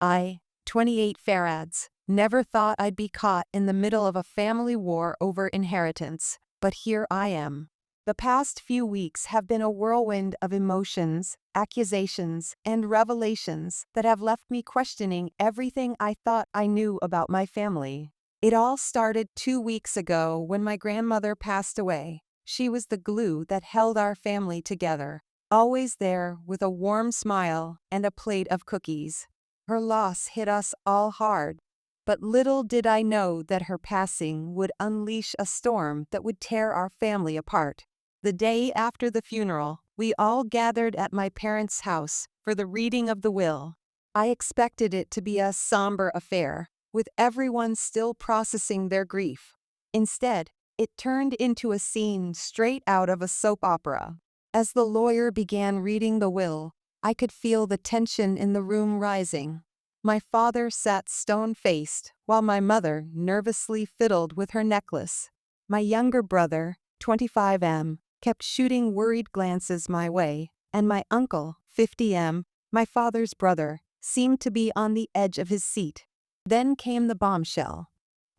I, 28 farads, never thought I'd be caught in the middle of a family war over inheritance, but here I am. The past few weeks have been a whirlwind of emotions, accusations, and revelations that have left me questioning everything I thought I knew about my family. It all started 2 weeks ago when my grandmother passed away. She was the glue that held our family together, always there with a warm smile and a plate of cookies. Her loss hit us all hard, but little did I know that her passing would unleash a storm that would tear our family apart. The day after the funeral, we all gathered at my parents' house for the reading of the will. I expected it to be a somber affair, with everyone still processing their grief. Instead, it turned into a scene straight out of a soap opera. As the lawyer began reading the will, I could feel the tension in the room rising. My father sat stone-faced, while my mother nervously fiddled with her necklace. My younger brother, 25M, kept shooting worried glances my way, and my uncle, 50M, my father's brother, seemed to be on the edge of his seat. Then came the bombshell.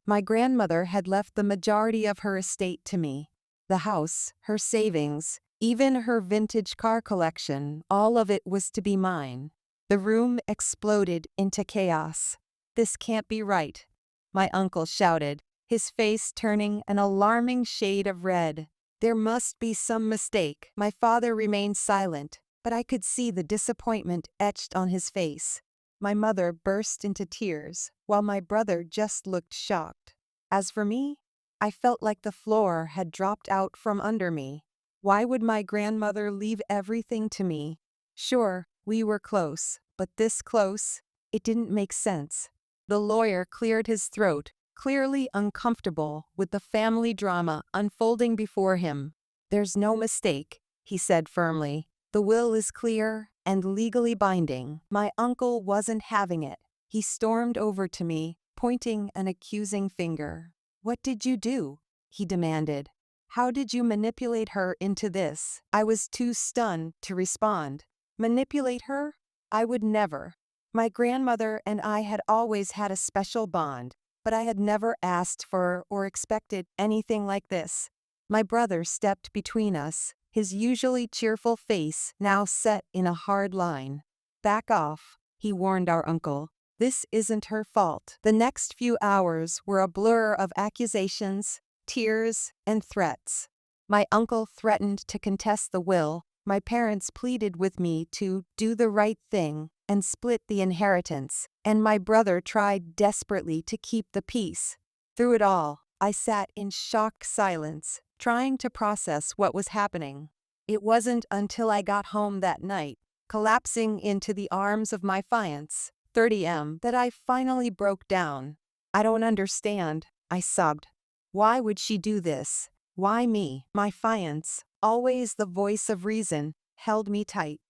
My grandmother had left the majority of her estate to me. The house, her savings, even her vintage car collection, all of it was to be mine. The room exploded into chaos. "This can't be right," my uncle shouted, his face turning an alarming shade of red. "There must be some mistake." My father remained silent, but I could see the disappointment etched on his face. My mother burst into tears, while my brother just looked shocked. As for me, I felt like the floor had dropped out from under me. Why would my grandmother leave everything to me? Sure, we were close, but this close? It didn't make sense. The lawyer cleared his throat, clearly uncomfortable with the family drama unfolding before him. "There's no mistake," he said firmly. "The will is clear and legally binding." My uncle wasn't having it. He stormed over to me, pointing an accusing finger. "What did you do?" he demanded. "How did you manipulate her into this?" I was too stunned to respond. Manipulate her? I would never. My grandmother and I had always had a special bond, but I had never asked for or expected anything like this. My brother stepped between us, his usually cheerful face now set in a hard line. "Back off," he warned our uncle. "This isn't her fault." The next few hours were a blur of accusations, tears, and threats. My uncle threatened to contest the will. My parents pleaded with me to do the right thing and split the inheritance, and my brother tried desperately to keep the peace. Through it all, I sat in shocked silence, trying to process what was happening. It wasn't until I got home that night, collapsing into the arms of my fiancé, 30M, that I finally broke down. "I don't understand," I sobbed. "Why would she do this? Why me?" My fiancé, always the voice of reason, held me tight.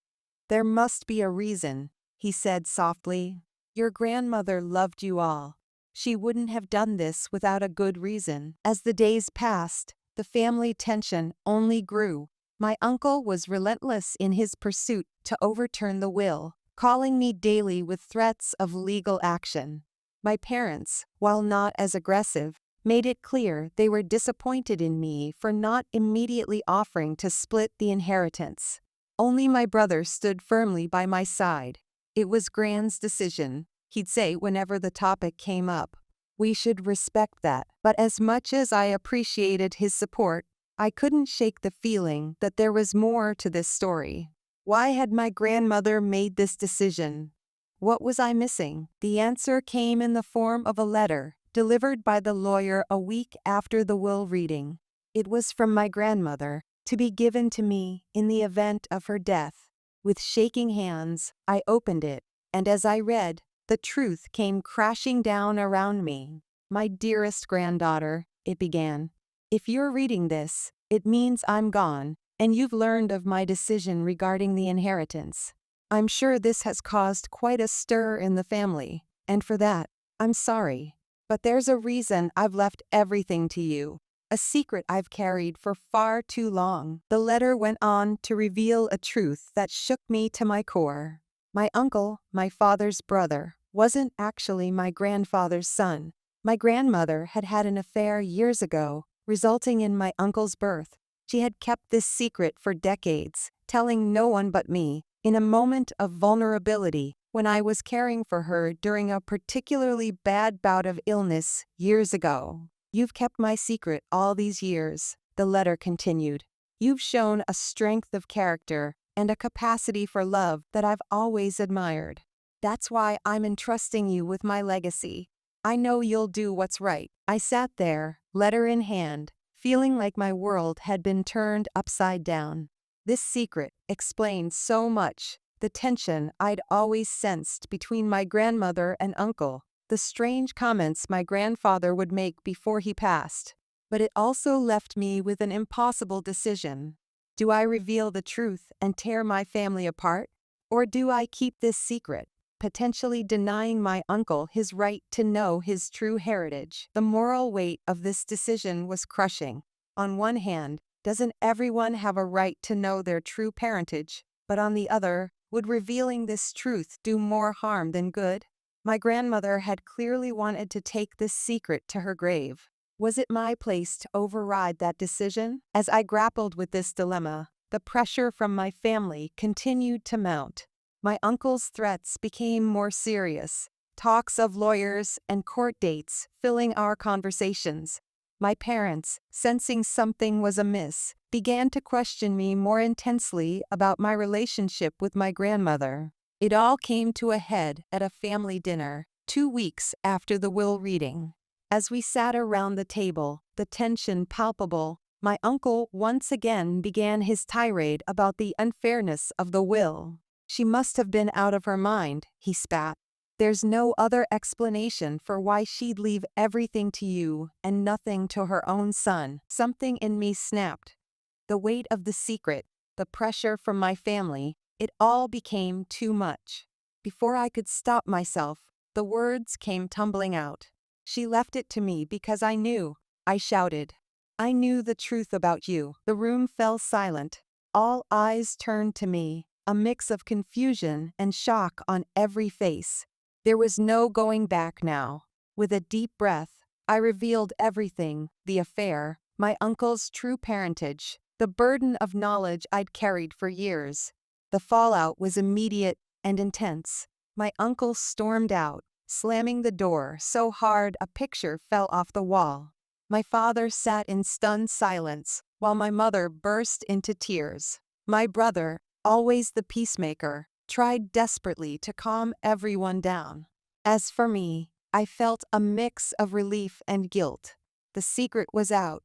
"There must be a reason," he said softly. "Your grandmother loved you all. She wouldn't have done this without a good reason." As the days passed, the family tension only grew. My uncle was relentless in his pursuit to overturn the will, calling me daily with threats of legal action. My parents, while not as aggressive, made it clear they were disappointed in me for not immediately offering to split the inheritance. Only my brother stood firmly by my side. "It was Gran's decision," he'd say whenever the topic came up. "We should respect that." But as much as I appreciated his support, I couldn't shake the feeling that there was more to this story. Why had my grandmother made this decision? What was I missing? The answer came in the form of a letter, delivered by the lawyer a week after the will reading. It was from my grandmother, to be given to me in the event of her death. With shaking hands, I opened it, and as I read, the truth came crashing down around me. "My dearest granddaughter," it began, "if you're reading this, it means I'm gone, and you've learned of my decision regarding the inheritance. I'm sure this has caused quite a stir in the family, and for that, I'm sorry. But there's a reason I've left everything to you, a secret I've carried for far too long." The letter went on to reveal a truth that shook me to my core. My uncle, my father's brother, wasn't actually my grandfather's son. My grandmother had had an affair years ago, resulting in my uncle's birth. She had kept this secret for decades, telling no one but me, in a moment of vulnerability, when I was caring for her during a particularly bad bout of illness years ago. "You've kept my secret all these years," the letter continued. "You've shown a strength of character and a capacity for love that I've always admired. That's why I'm entrusting you with my legacy. I know you'll do what's right." I sat there, letter in hand, feeling like my world had been turned upside down. This secret explained so much: the tension I'd always sensed between my grandmother and uncle, the strange comments my grandfather would make before he passed. But it also left me with an impossible decision. Do I reveal the truth and tear my family apart? Or do I keep this secret, potentially denying my uncle his right to know his true heritage? The moral weight of this decision was crushing. On one hand, doesn't everyone have a right to know their true parentage? But on the other, would revealing this truth do more harm than good? My grandmother had clearly wanted to take this secret to her grave. Was it my place to override that decision? As I grappled with this dilemma, the pressure from my family continued to mount. My uncle's threats became more serious, talks of lawyers and court dates filling our conversations. My parents, sensing something was amiss, began to question me more intensely about my relationship with my grandmother. It all came to a head at a family dinner, 2 weeks after the will reading. As we sat around the table, the tension palpable, my uncle once again began his tirade about the unfairness of the will. "She must have been out of her mind," he spat. "There's no other explanation for why she'd leave everything to you and nothing to her own son." Something in me snapped. The weight of the secret, the pressure from my family, it all became too much. Before I could stop myself, the words came tumbling out. "She left it to me because I knew," I shouted. "I knew the truth about you." The room fell silent. All eyes turned to me, a mix of confusion and shock on every face. There was no going back now. With a deep breath, I revealed everything: the affair, my uncle's true parentage, the burden of knowledge I'd carried for years. The fallout was immediate and intense. My uncle stormed out, slamming the door so hard a picture fell off the wall. My father sat in stunned silence, while my mother burst into tears. My brother, always the peacemaker, tried desperately to calm everyone down. As for me, I felt a mix of relief and guilt. The secret was out.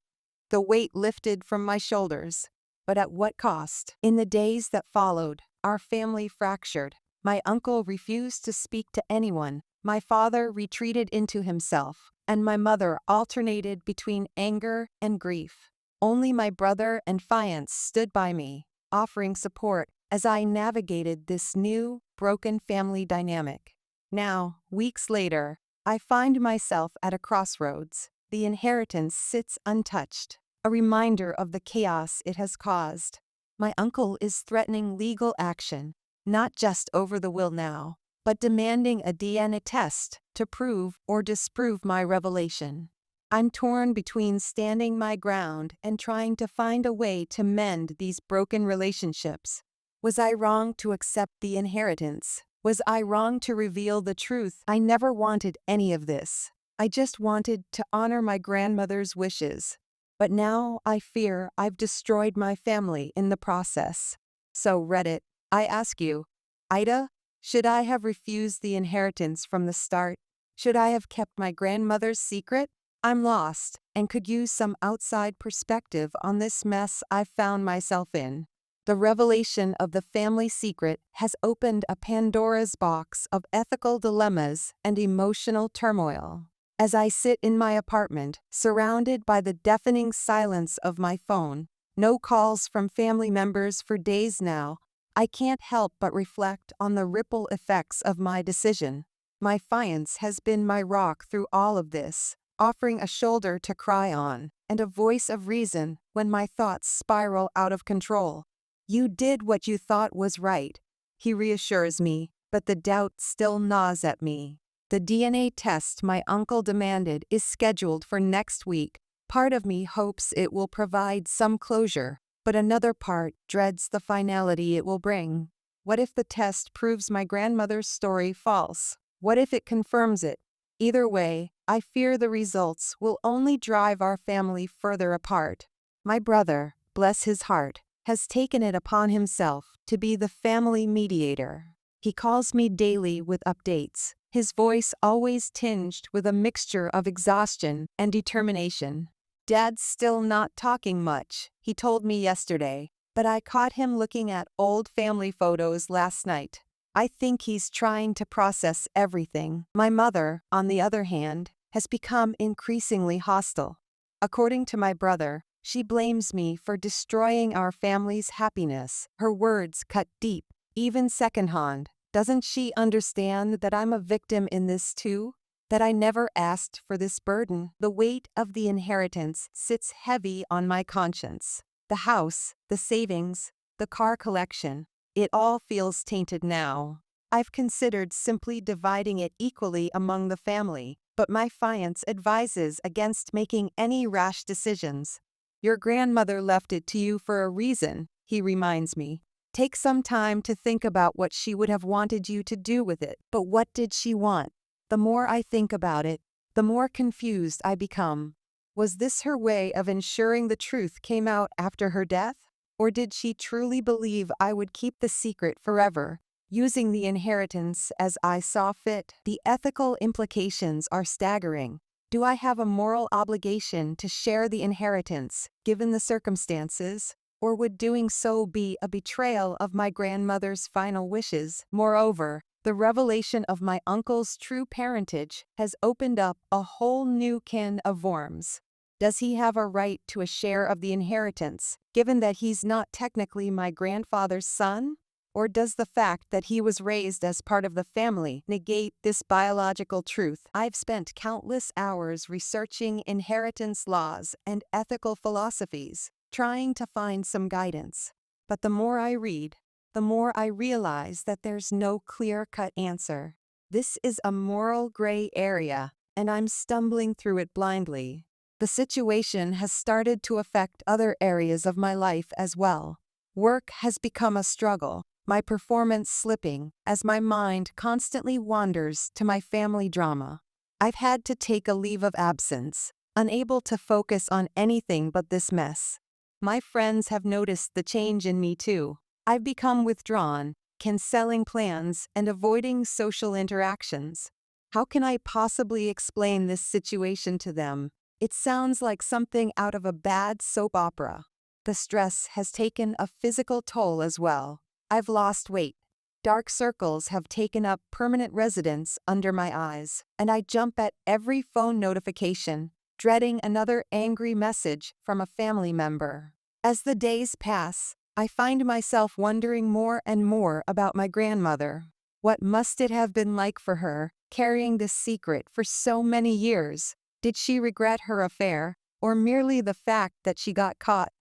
The weight lifted from my shoulders. But at what cost? In the days that followed, our family fractured. My uncle refused to speak to anyone, my father retreated into himself, and my mother alternated between anger and grief. Only my brother and fiance stood by me, offering support as I navigated this new, broken family dynamic. Now, weeks later, I find myself at a crossroads. The inheritance sits untouched, a reminder of the chaos it has caused. My uncle is threatening legal action, not just over the will now, but demanding a DNA test to prove or disprove my revelation. I'm torn between standing my ground and trying to find a way to mend these broken relationships. Was I wrong to accept the inheritance? Was I wrong to reveal the truth? I never wanted any of this. I just wanted to honor my grandmother's wishes. But now I fear I've destroyed my family in the process. So Reddit, I ask you, Ida, should I have refused the inheritance from the start? Should I have kept my grandmother's secret? I'm lost and could use some outside perspective on this mess I've found myself in. The revelation of the family secret has opened a Pandora's box of ethical dilemmas and emotional turmoil. As I sit in my apartment, surrounded by the deafening silence of my phone, no calls from family members for days now, I can't help but reflect on the ripple effects of my decision. My fiance has been my rock through all of this, offering a shoulder to cry on, and a voice of reason when my thoughts spiral out of control. "You did what you thought was right," he reassures me, but the doubt still gnaws at me. The DNA test my uncle demanded is scheduled for next week. Part of me hopes it will provide some closure, but another part dreads the finality it will bring. What if the test proves my grandmother's story false? What if it confirms it? Either way, I fear the results will only drive our family further apart. My brother, bless his heart, has taken it upon himself to be the family mediator. He calls me daily with updates, his voice always tinged with a mixture of exhaustion and determination. Dad's still not talking much, he told me yesterday, but I caught him looking at old family photos last night. I think he's trying to process everything. My mother, on the other hand, has become increasingly hostile. According to my brother, she blames me for destroying our family's happiness. Her words cut deep, even secondhand. Doesn't she understand that I'm a victim in this too? That I never asked for this burden? The weight of the inheritance sits heavy on my conscience. The house, the savings, the car collection, it all feels tainted now. I've considered simply dividing it equally among the family, but my fiance advises against making any rash decisions. Your grandmother left it to you for a reason, he reminds me. Take some time to think about what she would have wanted you to do with it. But what did she want? The more I think about it, the more confused I become. Was this her way of ensuring the truth came out after her death? Or did she truly believe I would keep the secret forever, using the inheritance as I saw fit? The ethical implications are staggering. Do I have a moral obligation to share the inheritance, given the circumstances? Or would doing so be a betrayal of my grandmother's final wishes? Moreover, the revelation of my uncle's true parentage has opened up a whole new can of worms. Does he have a right to a share of the inheritance, given that he's not technically my grandfather's son? Or does the fact that he was raised as part of the family negate this biological truth? I've spent countless hours researching inheritance laws and ethical philosophies, trying to find some guidance. But the more I read, the more I realize that there's no clear-cut answer. This is a moral gray area, and I'm stumbling through it blindly. The situation has started to affect other areas of my life as well. Work has become a struggle, my performance slipping as my mind constantly wanders to my family drama. I've had to take a leave of absence, unable to focus on anything but this mess. My friends have noticed the change in me too. I've become withdrawn, canceling plans and avoiding social interactions. How can I possibly explain this situation to them? It sounds like something out of a bad soap opera. The stress has taken a physical toll as well. I've lost weight. Dark circles have taken up permanent residence under my eyes, and I jump at every phone notification, dreading another angry message from a family member. As the days pass, I find myself wondering more and more about my grandmother. What must it have been like for her, carrying this secret for so many years? Did she regret her affair, or merely the fact that she got caught?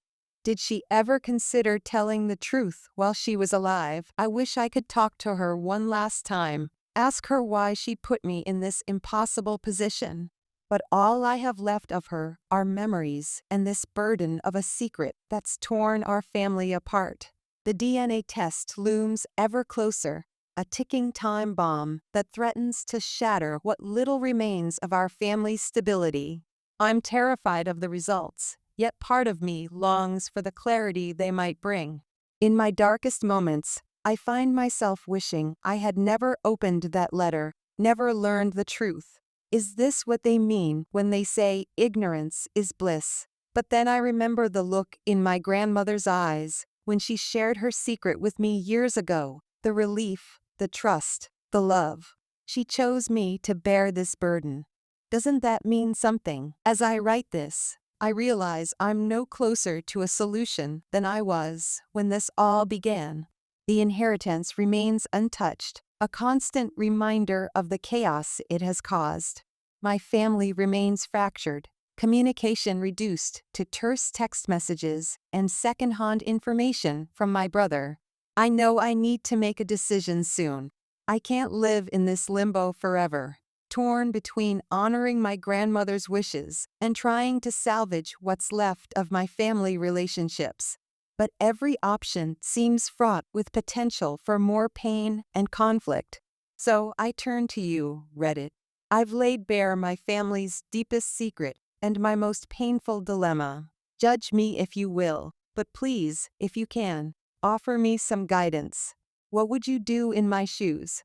Did she ever consider telling the truth while she was alive? I wish I could talk to her one last time, ask her why she put me in this impossible position. But all I have left of her are memories and this burden of a secret that's torn our family apart. The DNA test looms ever closer, a ticking time bomb that threatens to shatter what little remains of our family's stability. I'm terrified of the results, yet part of me longs for the clarity they might bring. In my darkest moments, I find myself wishing I had never opened that letter, never learned the truth. Is this what they mean when they say ignorance is bliss? But then I remember the look in my grandmother's eyes when she shared her secret with me years ago, the relief, the trust, the love. She chose me to bear this burden. Doesn't that mean something? As I write this, I realize I'm no closer to a solution than I was when this all began. The inheritance remains untouched, a constant reminder of the chaos it has caused. My family remains fractured, communication reduced to terse text messages and second-hand information from my brother. I know I need to make a decision soon. I can't live in this limbo forever. torn between honoring my grandmother's wishes and trying to salvage what's left of my family relationships. But every option seems fraught with potential for more pain and conflict. So I turn to you, Reddit. I've laid bare my family's deepest secret and my most painful dilemma. Judge me if you will, but please, if you can, offer me some guidance. What would you do in my shoes?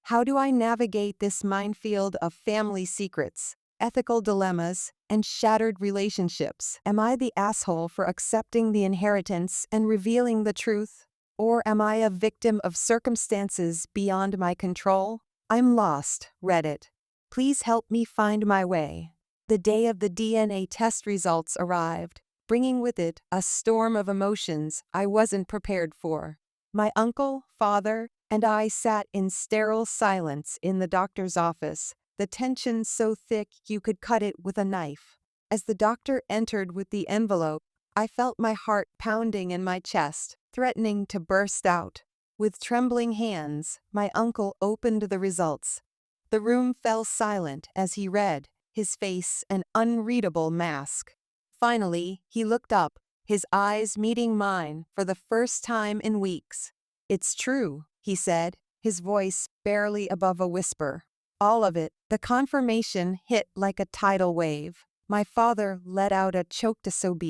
How do I navigate this minefield of family secrets, ethical dilemmas, and shattered relationships? Am I the asshole for accepting the inheritance and revealing the truth? Or am I a victim of circumstances beyond my control? I'm lost, Reddit. Please help me find my way. The day of the DNA test results arrived, bringing with it a storm of emotions I wasn't prepared for. My uncle, father, and I sat in sterile silence in the doctor's office, the tension so thick you could cut it with a knife. As the doctor entered with the envelope, I felt my heart pounding in my chest, threatening to burst out. With trembling hands, my uncle opened the results. The room fell silent as he read, his face an unreadable mask. Finally, he looked up, his eyes meeting mine for the first time in weeks. "It's true," he said, his voice barely above a whisper. All of it, the confirmation hit like a tidal wave. My father let out a choked sob,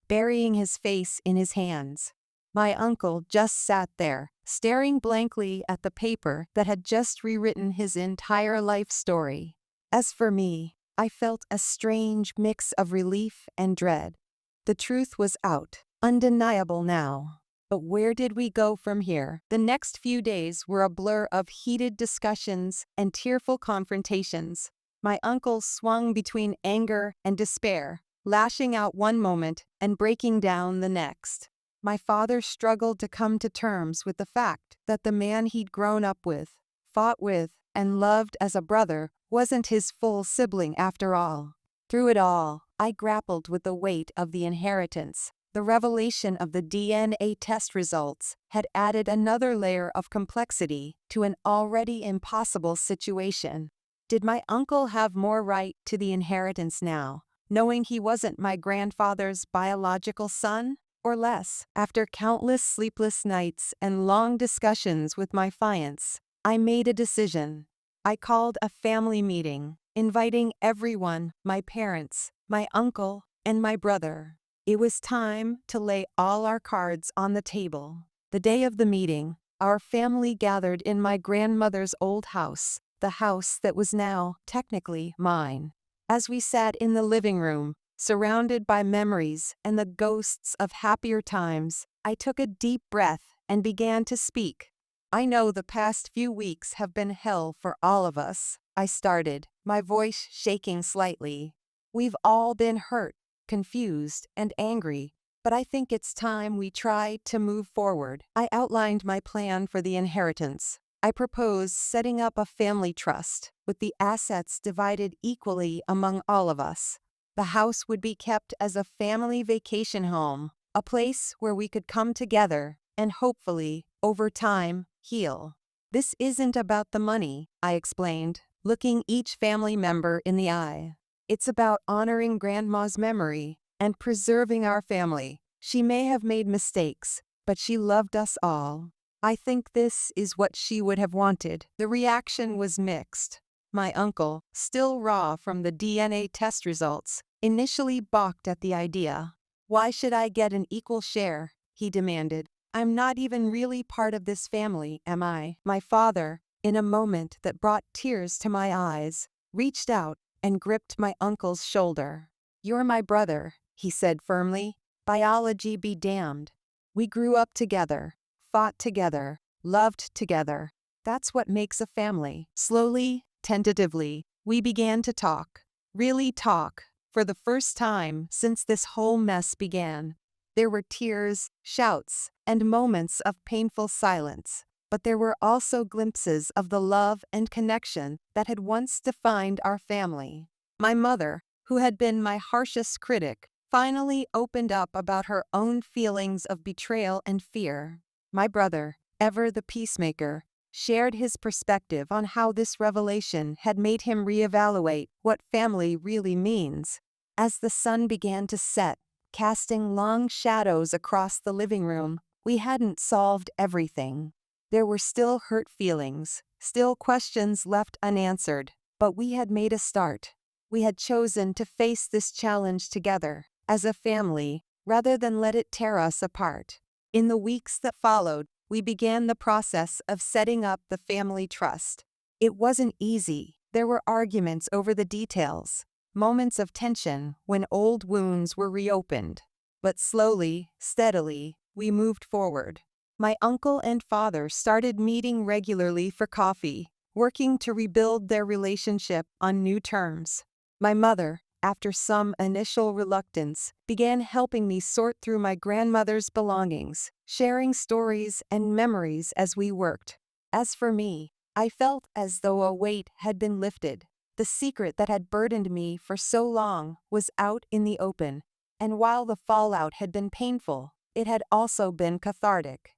burying his face in his hands. My uncle just sat there, staring blankly at the paper that had just rewritten his entire life story. As for me, I felt a strange mix of relief and dread. The truth was out, undeniable now. But where did we go from here? The next few days were a blur of heated discussions and tearful confrontations. My uncle swung between anger and despair, lashing out one moment and breaking down the next. My father struggled to come to terms with the fact that the man he'd grown up with, fought with, and loved as a brother wasn't his full sibling after all. Through it all, I grappled with the weight of the inheritance. The revelation of the DNA test results had added another layer of complexity to an already impossible situation. Did my uncle have more right to the inheritance now, knowing he wasn't my grandfather's biological son? Or less? After countless sleepless nights and long discussions with my fiancé, I made a decision. I called a family meeting, inviting everyone, my parents, my uncle, and my brother. It was time to lay all our cards on the table. The day of the meeting, our family gathered in my grandmother's old house, the house that was now technically mine. As we sat in the living room, surrounded by memories and the ghosts of happier times, I took a deep breath and began to speak. "I know the past few weeks have been hell for all of us," I started, my voice shaking slightly. "We've all been hurt, confused, and angry, but I think it's time we try to move forward." I outlined my plan for the inheritance. I proposed setting up a family trust, with the assets divided equally among all of us. The house would be kept as a family vacation home, a place where we could come together and hopefully, over time, heal. "This isn't about the money," I explained, looking each family member in the eye. "It's about honoring Grandma's memory and preserving our family. She may have made mistakes, but she loved us all. I think this is what she would have wanted." The reaction was mixed. My uncle, still raw from the DNA test results, initially balked at the idea. "Why should I get an equal share?" he demanded. "I'm not even really part of this family, am I?" My father, in a moment that brought tears to my eyes, reached out and gripped my uncle's shoulder. "You're my brother," he said firmly. "Biology be damned. We grew up together, fought together, loved together. That's what makes a family." Slowly, tentatively, we began to talk. Really talk, for the first time since this whole mess began. There were tears, shouts, and moments of painful silence, but there were also glimpses of the love and connection that had once defined our family. My mother, who had been my harshest critic, finally opened up about her own feelings of betrayal and fear. My brother, ever the peacemaker, shared his perspective on how this revelation had made him reevaluate what family really means. As the sun began to set, casting long shadows across the living room, we hadn't solved everything. There were still hurt feelings, still questions left unanswered, but we had made a start. We had chosen to face this challenge together, as a family, rather than let it tear us apart. In the weeks that followed, we began the process of setting up the family trust. It wasn't easy. There were arguments over the details, moments of tension when old wounds were reopened. But slowly, steadily, we moved forward. My uncle and father started meeting regularly for coffee, working to rebuild their relationship on new terms. My mother, after some initial reluctance, began helping me sort through my grandmother's belongings, sharing stories and memories as we worked. As for me, I felt as though a weight had been lifted. The secret that had burdened me for so long was out in the open, and while the fallout had been painful, it had also been cathartic.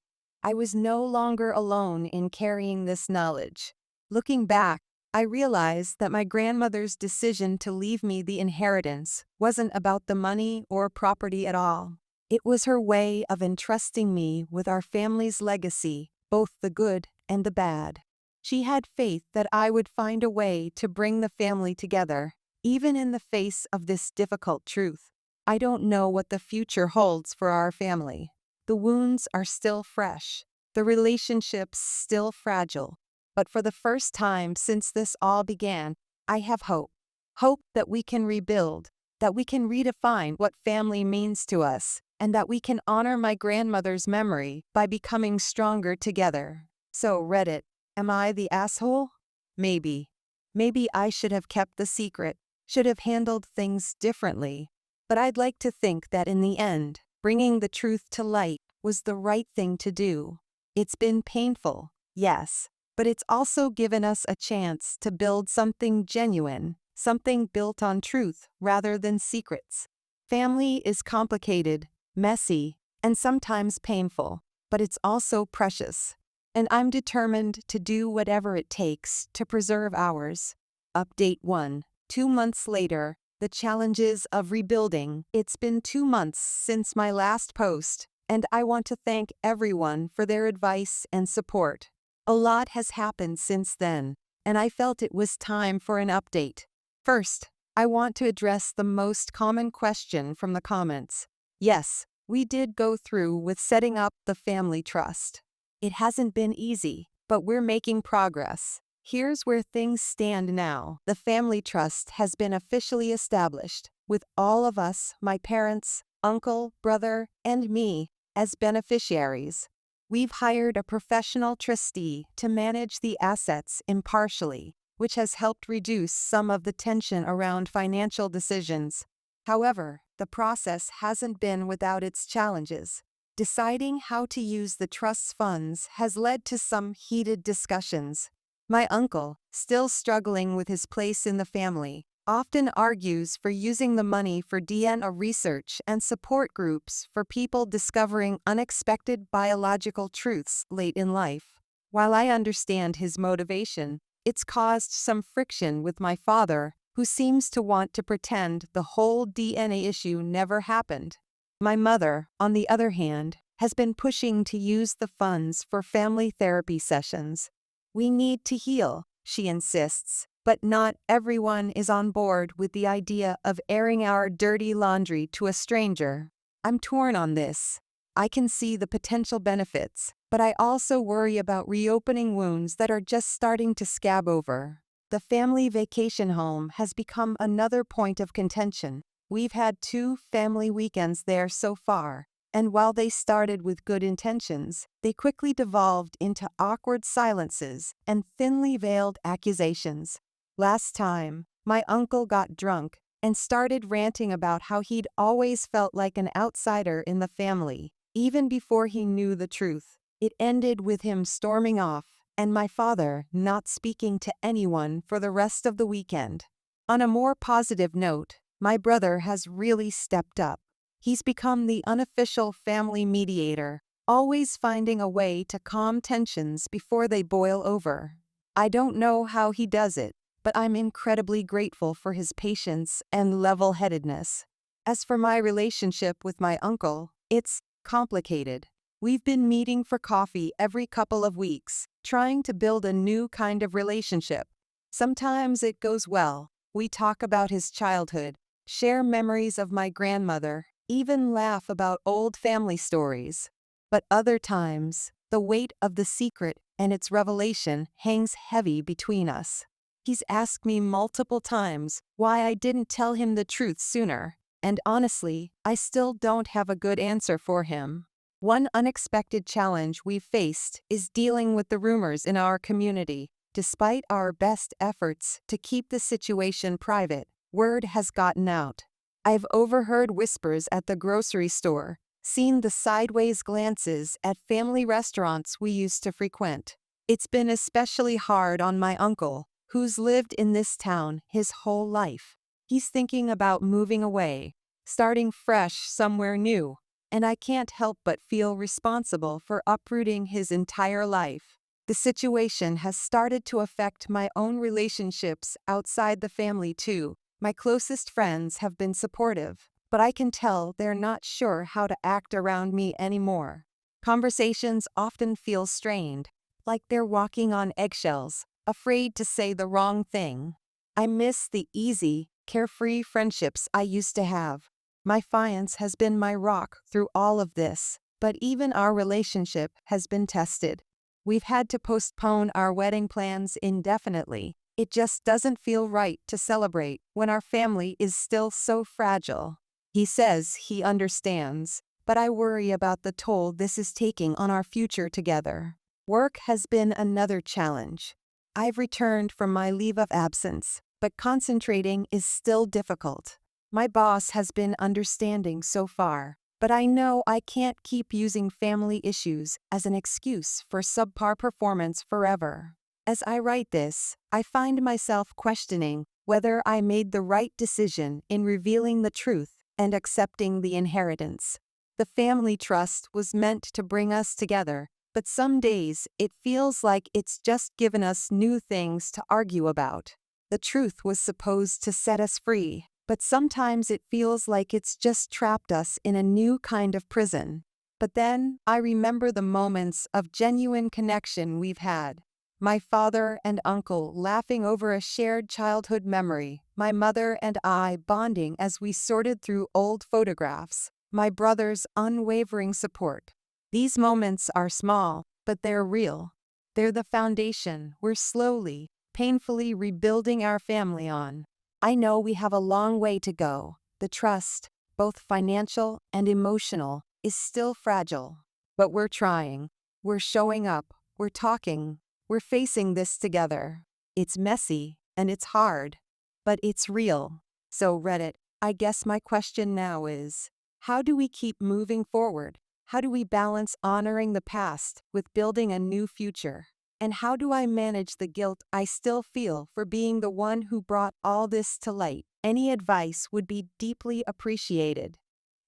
I was no longer alone in carrying this knowledge. Looking back, I realized that my grandmother's decision to leave me the inheritance wasn't about the money or property at all. It was her way of entrusting me with our family's legacy, both the good and the bad. She had faith that I would find a way to bring the family together, even in the face of this difficult truth. I don't know what the future holds for our family. The wounds are still fresh, the relationships still fragile. But for the first time since this all began, I have hope. Hope that we can rebuild, that we can redefine what family means to us, and that we can honor my grandmother's memory by becoming stronger together. So, Reddit, am I the asshole? Maybe. Maybe I should have kept the secret, should have handled things differently. But I'd like to think that in the end, bringing the truth to light was the right thing to do. It's been painful, yes. But it's also given us a chance to build something genuine, something built on truth rather than secrets. Family is complicated, messy, and sometimes painful, but it's also precious. And I'm determined to do whatever it takes to preserve ours. Update 1. 2 months later, the challenges of rebuilding. It's been 2 months since my last post, and I want to thank everyone for their advice and support. A lot has happened since then, and I felt it was time for an update. First, I want to address the most common question from the comments. Yes, we did go through with setting up the family trust. It hasn't been easy, but we're making progress. Here's where things stand now. The family trust has been officially established, with all of us, my parents, uncle, brother, and me, as beneficiaries. We've hired a professional trustee to manage the assets impartially, which has helped reduce some of the tension around financial decisions. However, the process hasn't been without its challenges. Deciding how to use the trust's funds has led to some heated discussions. My uncle, still struggling with his place in the family, often argues for using the money for DNA research and support groups for people discovering unexpected biological truths late in life. While I understand his motivation, it's caused some friction with my father, who seems to want to pretend the whole DNA issue never happened. My mother, on the other hand, has been pushing to use the funds for family therapy sessions. We need to heal, she insists, but not everyone is on board with the idea of airing our dirty laundry to a stranger. I'm torn on this. I can see the potential benefits, but I also worry about reopening wounds that are just starting to scab over. The family vacation home has become another point of contention. We've had 2 family weekends there so far, and while they started with good intentions, they quickly devolved into awkward silences and thinly veiled accusations. Last time, my uncle got drunk and started ranting about how he'd always felt like an outsider in the family, even before he knew the truth. It ended with him storming off, and my father not speaking to anyone for the rest of the weekend. On a more positive note, my brother has really stepped up. He's become the unofficial family mediator, always finding a way to calm tensions before they boil over. I don't know how he does it, but I'm incredibly grateful for his patience and level-headedness. As for my relationship with my uncle, it's complicated. We've been meeting for coffee every couple of weeks, trying to build a new kind of relationship. Sometimes it goes well. We talk about his childhood, share memories of my grandmother, even laugh about old family stories. But other times, the weight of the secret and its revelation hangs heavy between us. He's asked me multiple times why I didn't tell him the truth sooner, and honestly, I still don't have a good answer for him. One unexpected challenge we've faced is dealing with the rumors in our community. Despite our best efforts to keep the situation private, word has gotten out. I've overheard whispers at the grocery store, seen the sideways glances at family restaurants we used to frequent. It's been especially hard on my uncle, who's lived in this town his whole life. He's thinking about moving away, starting fresh somewhere new, and I can't help but feel responsible for uprooting his entire life. The situation has started to affect my own relationships outside the family too. My closest friends have been supportive, but I can tell they're not sure how to act around me anymore. Conversations often feel strained, like they're walking on eggshells, afraid to say the wrong thing. I miss the easy, carefree friendships I used to have. My fiance has been my rock through all of this, but even our relationship has been tested. We've had to postpone our wedding plans indefinitely. It just doesn't feel right to celebrate when our family is still so fragile. He says he understands, but I worry about the toll this is taking on our future together. Work has been another challenge. I've returned from my leave of absence, but concentrating is still difficult. My boss has been understanding so far, but I know I can't keep using family issues as an excuse for subpar performance forever. As I write this, I find myself questioning whether I made the right decision in revealing the truth and accepting the inheritance. The family trust was meant to bring us together, but some days it feels like it's just given us new things to argue about. The truth was supposed to set us free, but sometimes it feels like it's just trapped us in a new kind of prison. But then, I remember the moments of genuine connection we've had. My father and uncle laughing over a shared childhood memory, my mother and I bonding as we sorted through old photographs, my brother's unwavering support. These moments are small, but they're real. They're the foundation we're slowly, painfully rebuilding our family on. I know we have a long way to go. The trust, both financial and emotional, is still fragile. But we're trying. We're showing up. We're talking. We're facing this together. It's messy, and it's hard. But it's real. So Reddit, I guess my question now is, how do we keep moving forward? How do we balance honoring the past with building a new future? And how do I manage the guilt I still feel for being the one who brought all this to light? Any advice would be deeply appreciated.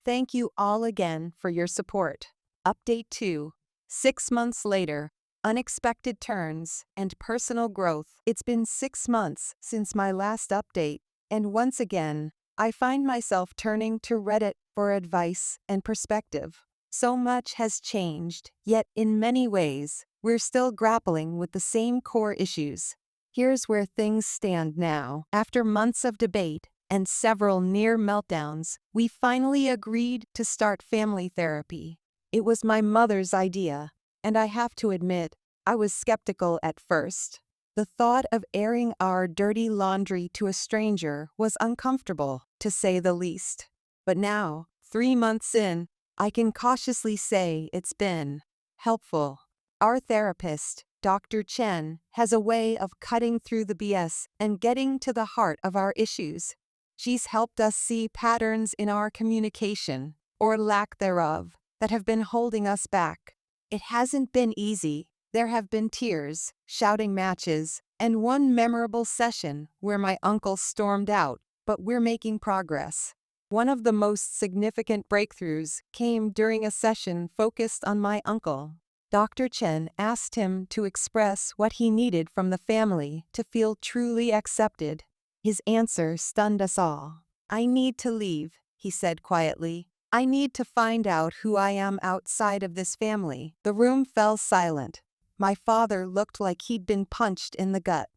Thank you all again for your support. Update 2. 6 months later, unexpected turns and personal growth. It's been 6 months since my last update, and once again, I find myself turning to Reddit for advice and perspective. So much has changed, yet in many ways, we're still grappling with the same core issues. Here's where things stand now. After months of debate and several near meltdowns, we finally agreed to start family therapy. It was my mother's idea, and I have to admit, I was skeptical at first. The thought of airing our dirty laundry to a stranger was uncomfortable, to say the least. But now, 3 months in, I can cautiously say it's been helpful. Our therapist, Dr. Chen, has a way of cutting through the BS and getting to the heart of our issues. She's helped us see patterns in our communication, or lack thereof, that have been holding us back. It hasn't been easy. There have been tears, shouting matches, and one memorable session where my uncle stormed out, but we're making progress. One of the most significant breakthroughs came during a session focused on my uncle. Dr. Chen asked him to express what he needed from the family to feel truly accepted. His answer stunned us all. "I need to leave," he said quietly. "I need to find out who I am outside of this family." The room fell silent. My father looked like he'd been punched in the gut.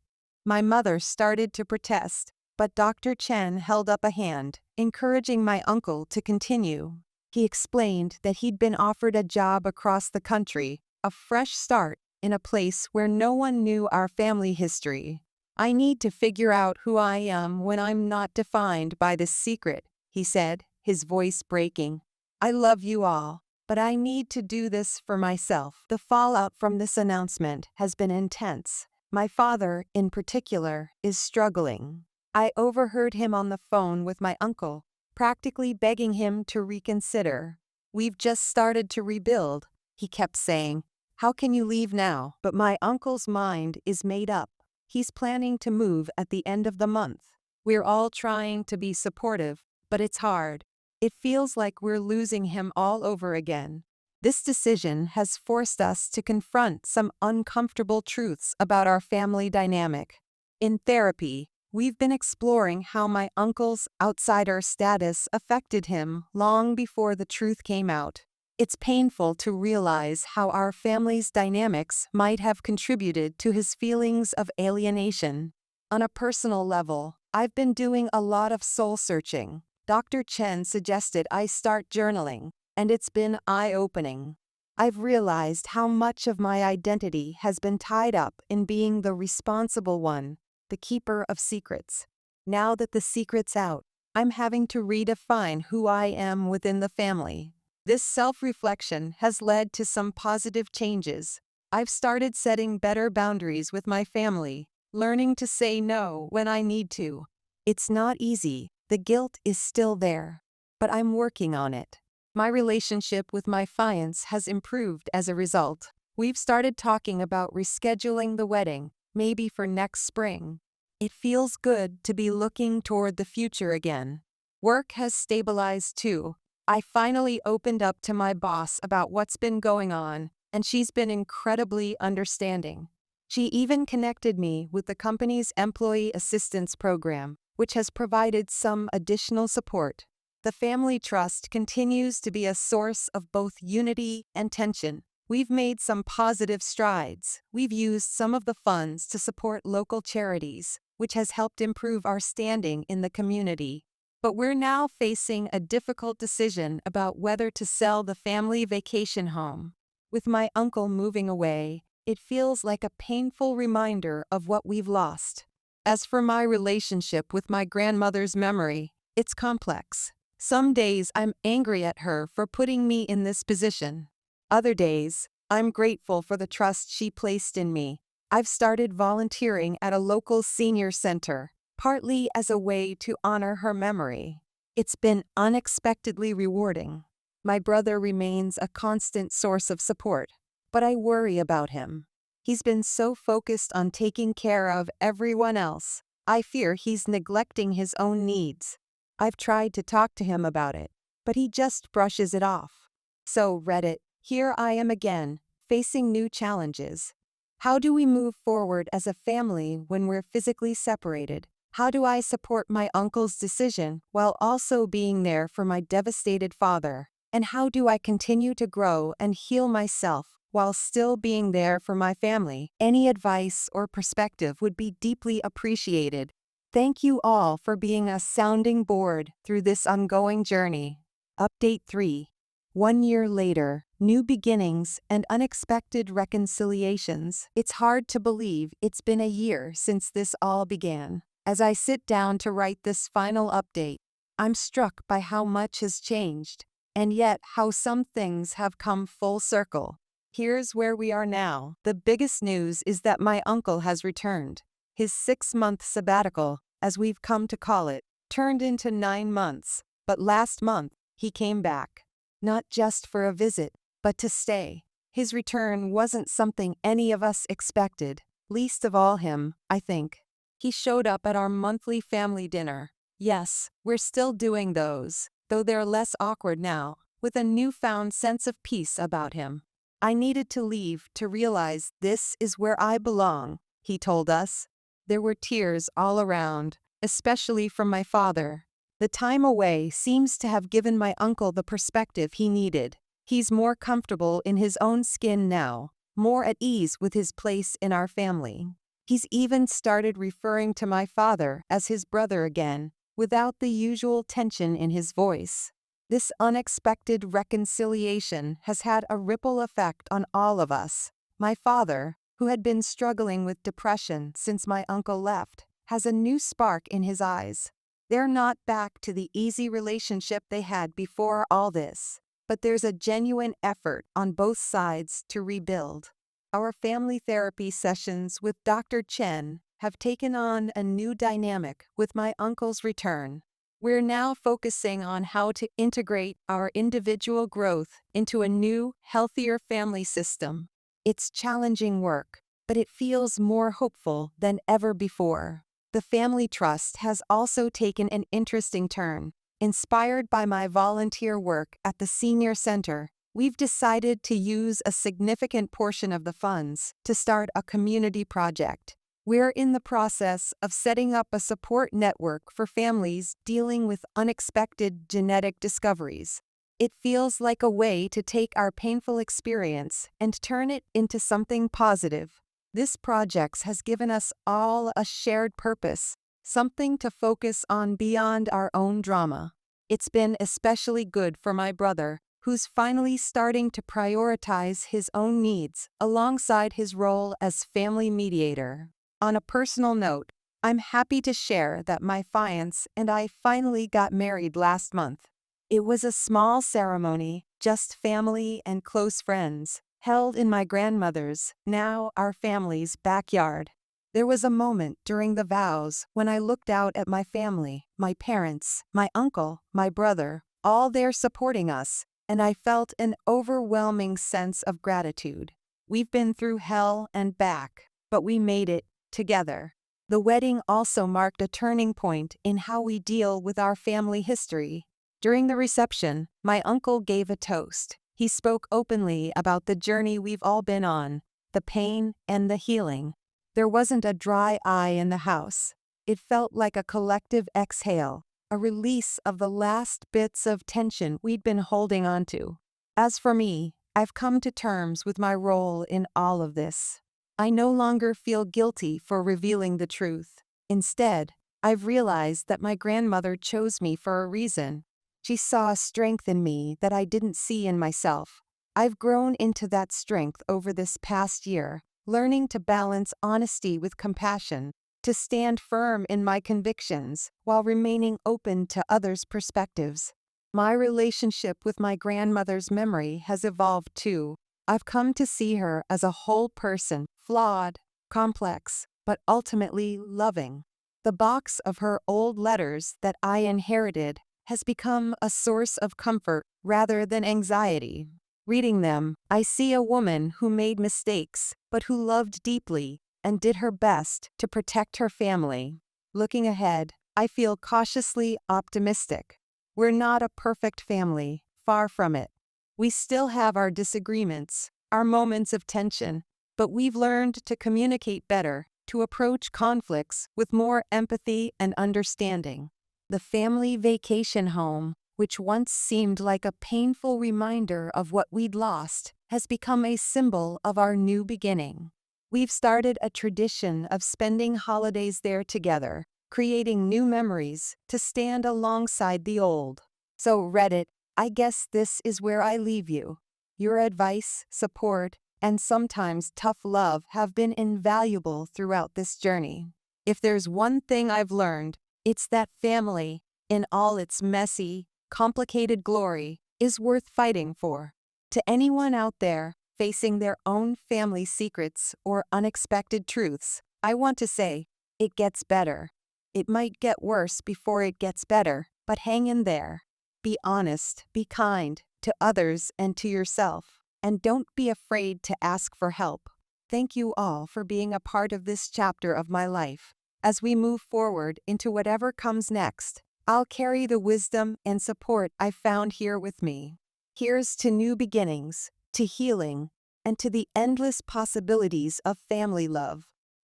My mother started to protest, but Dr. Chen held up a hand, encouraging my uncle to continue. He explained that he'd been offered a job across the country, a fresh start, in a place where no one knew our family history. "I need to figure out who I am when I'm not defined by this secret," he said, his voice breaking. "I love you all, but I need to do this for myself." The fallout from this announcement has been intense. My father, in particular, is struggling. I overheard him on the phone with my uncle, practically begging him to reconsider. "We've just started to rebuild," he kept saying. "How can you leave now?" But my uncle's mind is made up. He's planning to move at the end of the month. We're all trying to be supportive, but it's hard. It feels like we're losing him all over again. This decision has forced us to confront some uncomfortable truths about our family dynamic. In therapy, we've been exploring how my uncle's outsider status affected him long before the truth came out. It's painful to realize how our family's dynamics might have contributed to his feelings of alienation. On a personal level, I've been doing a lot of soul searching. Dr. Chen suggested I start journaling, and it's been eye-opening. I've realized how much of my identity has been tied up in being the responsible one, the keeper of secrets. Now that the secret's out, I'm having to redefine who I am within the family. This self-reflection has led to some positive changes. I've started setting better boundaries with my family, learning to say no when I need to. It's not easy, the guilt is still there, but I'm working on it. My relationship with my fiancé has improved as a result. We've started talking about rescheduling the wedding, maybe for next spring. It feels good to be looking toward the future again. Work has stabilized too. I finally opened up to my boss about what's been going on, and she's been incredibly understanding. She even connected me with the company's employee assistance program, which has provided some additional support. The family trust continues to be a source of both unity and tension. We've made some positive strides. We've used some of the funds to support local charities, which has helped improve our standing in the community. But we're now facing a difficult decision about whether to sell the family vacation home. With my uncle moving away, it feels like a painful reminder of what we've lost. As for my relationship with my grandmother's memory, it's complex. Some days I'm angry at her for putting me in this position. Other days, I'm grateful for the trust she placed in me. I've started volunteering at a local senior center, partly as a way to honor her memory. It's been unexpectedly rewarding. My brother remains a constant source of support, but I worry about him. He's been so focused on taking care of everyone else, I fear he's neglecting his own needs. I've tried to talk to him about it, but he just brushes it off. So Reddit, here I am again, facing new challenges. How do we move forward as a family when we're physically separated? How do I support my uncle's decision while also being there for my devastated father? And how do I continue to grow and heal myself while still being there for my family? Any advice or perspective would be deeply appreciated. Thank you all for being a sounding board through this ongoing journey. Update 3. 1 year later, new beginnings and unexpected reconciliations. It's hard to believe it's been a year since this all began. As I sit down to write this final update, I'm struck by how much has changed, and yet how some things have come full circle. Here's where we are now. The biggest news is that my uncle has returned. His 6-month sabbatical, as we've come to call it, turned into 9 months, but last month, he came back. Not just for a visit, but to stay. His return wasn't something any of us expected, least of all him, I think. He showed up at our monthly family dinner. Yes, we're still doing those, though they're less awkward now, with a newfound sense of peace about him. I needed to leave to realize this is where I belong, he told us. There were tears all around, especially from my father. The time away seems to have given my uncle the perspective he needed. He's more comfortable in his own skin now, more at ease with his place in our family. He's even started referring to my father as his brother again, without the usual tension in his voice. This unexpected reconciliation has had a ripple effect on all of us. My father, who had been struggling with depression since my uncle left, has a new spark in his eyes. They're not back to the easy relationship they had before all this, but there's a genuine effort on both sides to rebuild. Our family therapy sessions with Dr. Chen have taken on a new dynamic with my uncle's return. We're now focusing on how to integrate our individual growth into a new, healthier family system. It's challenging work, but it feels more hopeful than ever before. The family trust has also taken an interesting turn. Inspired by my volunteer work at the senior center, we've decided to use a significant portion of the funds to start a community project. We're in the process of setting up a support network for families dealing with unexpected genetic discoveries. It feels like a way to take our painful experience and turn it into something positive. This project has given us all a shared purpose, something to focus on beyond our own drama. It's been especially good for my brother, who's finally starting to prioritize his own needs alongside his role as family mediator. On a personal note, I'm happy to share that my fiancé and I finally got married last month. It was a small ceremony, just family and close friends, held in my grandmother's, now our family's, backyard. There was a moment during the vows when I looked out at my family, my parents, my uncle, my brother, all there supporting us, and I felt an overwhelming sense of gratitude. We've been through hell and back, but we made it together. The wedding also marked a turning point in how we deal with our family history. During the reception, my uncle gave a toast. He spoke openly about the journey we've all been on, the pain and the healing. There wasn't a dry eye in the house. It felt like a collective exhale, a release of the last bits of tension we'd been holding on to. As for me, I've come to terms with my role in all of this. I no longer feel guilty for revealing the truth. Instead, I've realized that my grandmother chose me for a reason. She saw a strength in me that I didn't see in myself. I've grown into that strength over this past year, learning to balance honesty with compassion, to stand firm in my convictions while remaining open to others' perspectives. My relationship with my grandmother's memory has evolved too. I've come to see her as a whole person, flawed, complex, but ultimately loving. The box of her old letters that I inherited has become a source of comfort rather than anxiety. Reading them, I see a woman who made mistakes, but who loved deeply and did her best to protect her family. Looking ahead, I feel cautiously optimistic. We're not a perfect family, far from it. We still have our disagreements, our moments of tension, but we've learned to communicate better, to approach conflicts with more empathy and understanding. The family vacation home, which once seemed like a painful reminder of what we'd lost, has become a symbol of our new beginning. We've started a tradition of spending holidays there together, creating new memories to stand alongside the old. So Reddit, I guess this is where I leave you. Your advice, support, and sometimes tough love have been invaluable throughout this journey. If there's one thing I've learned, it's that family, in all its messy, complicated glory, is worth fighting for. To anyone out there facing their own family secrets or unexpected truths, I want to say, it gets better. It might get worse before it gets better, but hang in there. Be honest, be kind to others and to yourself, and don't be afraid to ask for help. Thank you all for being a part of this chapter of my life. As we move forward into whatever comes next, I'll carry the wisdom and support I found here with me. Here's to new beginnings, to healing, and to the endless possibilities of family love.